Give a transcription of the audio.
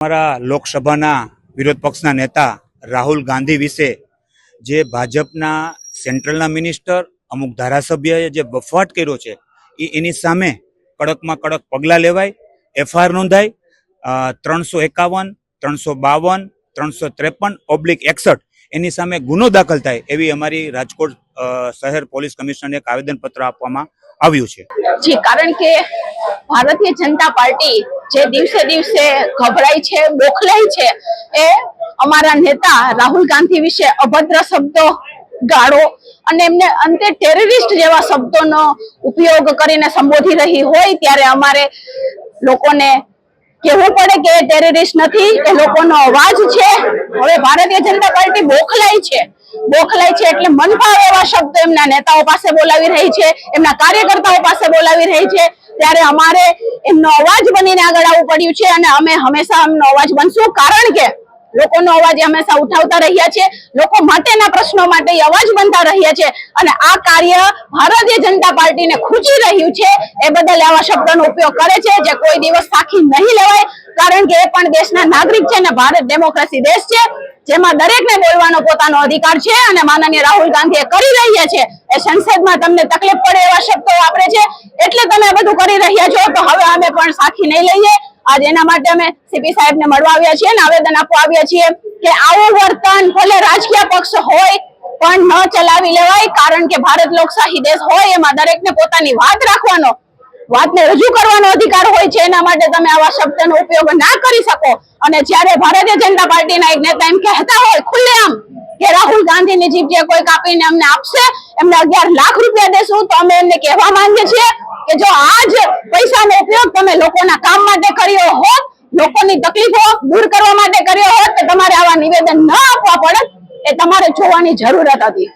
અમારા લોકસભાના વિરોધ પક્ષના નેતા રાહુલ ગાંધી વિશે જે ભાજપના સેન્ટ્રલના મિનિસ્ટર અમુક ધારાસભ્યએ જે બફાટ કર્યો છે એની સામે કડકમાં કડક પગલાં લેવાય, એફઆઈઆર નોંધાય, 351, 352, 353/61 એની સામે ગુનો દાખલ થાય એવી અમારી રાજકોટ શહેર પોલીસ કમિશનરને એક આવેદનપત્ર આપવામાં આવ્યું છે. જી, કારણ કે ભારતીય જનતા પાર્ટી જે દિવસે દિવસે ગભરાય છે, બોખલાય છે, એ અમારા નેતા રાહુલ ગાંધી વિશે અભદ્ર શબ્દો, ગાળો અને એમને અંતે ટેરરિસ્ટ જેવા શબ્દોનો ઉપયોગ કરીને સંબોધી રહી હોય ત્યારે અમારે લોકોને કહેવું પડે કે એ ટેરરિસ્ટ નથી, એ લોકોનો અવાજ છે. હવે ભારતીય જનતા પાર્ટી બોખલાય છે એટલે મન ફાવે એવા શબ્દો એમના નેતાઓ પાસે બોલાવી રહી છે, એમના કાર્યકર્તાઓ પાસે બોલાવી રહી છે, ત્યારે અમારે એમનો અવાજ બનીને આગળ આવવું પડ્યું છે અને અમે હંમેશા એમનો અવાજ બનશું. કારણ કે લોકોનો અવાજ હંમેશા ઉઠાવતા રહ્યા છે, લોકો માટેના પ્રશ્નો માટે અવાજ બનતા રહ્યા છે અને આ કાર્ય ભારતીય જનતા પાર્ટીને ખૂંચી રહ્યું છે. એ બદલ આવા શબ્દોનો ઉપયોગ કરે છે જે કોઈ દિવસ સાખી નહીં લેવાય. કારણ કે એ પણ દેશના નાગરિક છે અને ભારત ડેમોક્રેસી દેશ છે જેમાં દરેકને બોલવાનો પોતાનો અધિકાર છે અને માનનીય રાહુલ ગાંધી કરી રહ્યા છે એ સંસદમાં તમને તકલીફ પડે એવા શબ્દો વાપરે છે એટલે તમે બધું કરી રહ્યા છો. તો હવે અમે પણ સાખી નહીં લઈએ. આજ એના માટે અમે સીપી સાહેબને મળવા આવ્યા છીએ અને આવેદન આપવા આવ્યા છીએ કે આવું વર્તન ભલે રાજકીય પક્ષ હોય પણ ન ચલાવી લેવાય. કારણ કે ભારત લોકશાહી દેશ હોય એમાં દરેકને પોતાની વાત રાખવાનો, વાતને રજૂ કરવાનો અધિકાર હોય છે. એના માટે તમે આવા શબ્દનો ઉપયોગ ના કરી શકો. અને જ્યારે ભારતીય જનતા પાર્ટીના એક નેતા એમ કહેતા હોય ખુલ્લેઆમ કે રાહુલ ગાંધીની જીભ જે કોઈ કાપીને અમને આપશે એમને 11 લાખ રૂપિયા દેશું, તો અમે એમને કહેવા માંગીએ છીએ કે જો આજ પૈસાનો ઉપયોગ તમે લોકોના કામ માટે કર્યો હોત, લોકોની તકલીફો દૂર કરવા માટે કર્યો હોત, તો તમારે આવા નિવેદન ન આપવા પડત. એ તમારે જોવાની જરૂરત હતી.